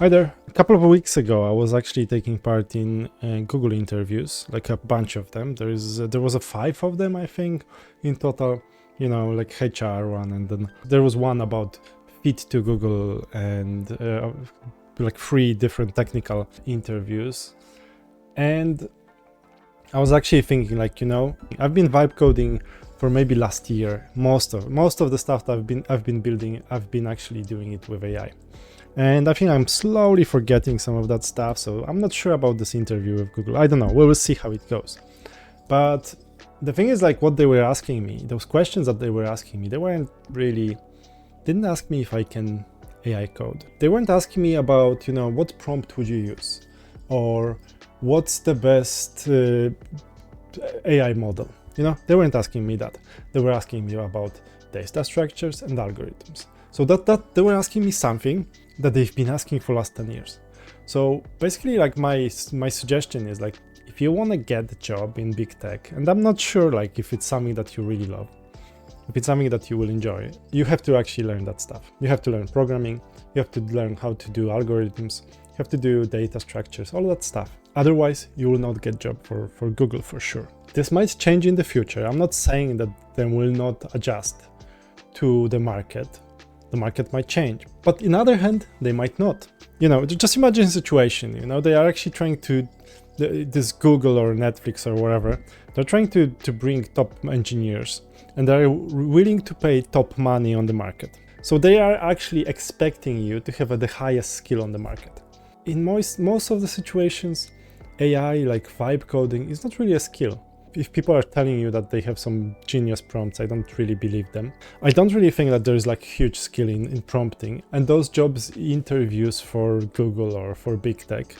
Hi there. A couple of weeks ago, I was actually taking part in Google interviews, like a bunch of them. There was 5 of them, I think, in total. You know, like HR one, and then there was one about fit to Google, and like 3 different technical interviews. And I was actually thinking, like, you know, I've been vibe coding for maybe last year. Most of the stuff that I've been building, I've been actually doing it with AI. And I think I'm slowly forgetting some of that stuff, so I'm not sure about this interview with Google. I don't know, we will see how it goes. But the thing is, like, what they were asking me, those questions that they were asking me, didn't ask me if I can AI code. They weren't asking me about, you know, what prompt would you use? Or what's the best AI model? You know, they weren't asking me that. They were asking me about data structures and algorithms. So that they were asking me something that they've been asking for last 10 years. So basically, like, my suggestion is, like, if you want to get a job in big tech, and I'm not sure, like, if it's something that you really love, if it's something that you will enjoy, you have to actually learn that stuff. You have to learn programming, you have to learn how to do algorithms, you have to do data structures, all that stuff. Otherwise, you will not get a job for Google for sure. This might change in the future. I'm not saying that they will not adjust to the market. The market might change, but on the other hand, they might not. You know, just imagine a situation, you know, they are actually trying to, this Google or Netflix or whatever, they're trying to bring top engineers, and they're willing to pay top money on the market. So they are actually expecting you to have the highest skill on the market. In most of the situations, AI, like vibe coding, is not really a skill. If people are telling you that they have some genius prompts, I don't really believe them. I don't really think that there's like huge skill in prompting, and those jobs interviews for Google or for big tech,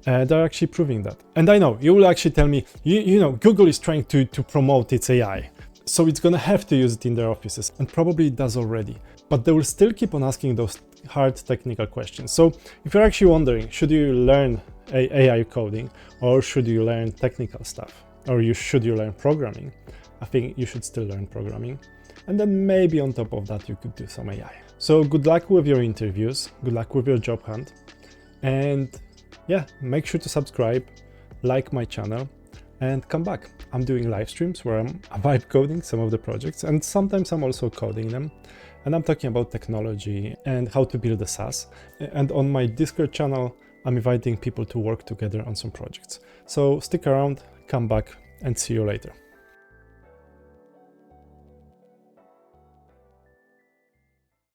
they're actually proving that. And I know you will actually tell me, you know, Google is trying to promote its AI, so it's gonna have to use it in their offices, and probably it does already, but they will still keep on asking those hard technical questions. So if you're actually wondering, should you learn AI coding, or should you learn technical stuff, or should you learn programming? I think you should still learn programming. And then maybe on top of that, you could do some AI. So good luck with your interviews, good luck with your job hunt. And yeah, make sure to subscribe, like my channel, and come back. I'm doing live streams where I'm vibe coding some of the projects, and sometimes I'm also coding them. And I'm talking about technology and how to build a SaaS. And on my Discord channel, I'm inviting people to work together on some projects. So stick around, come back, and see you later.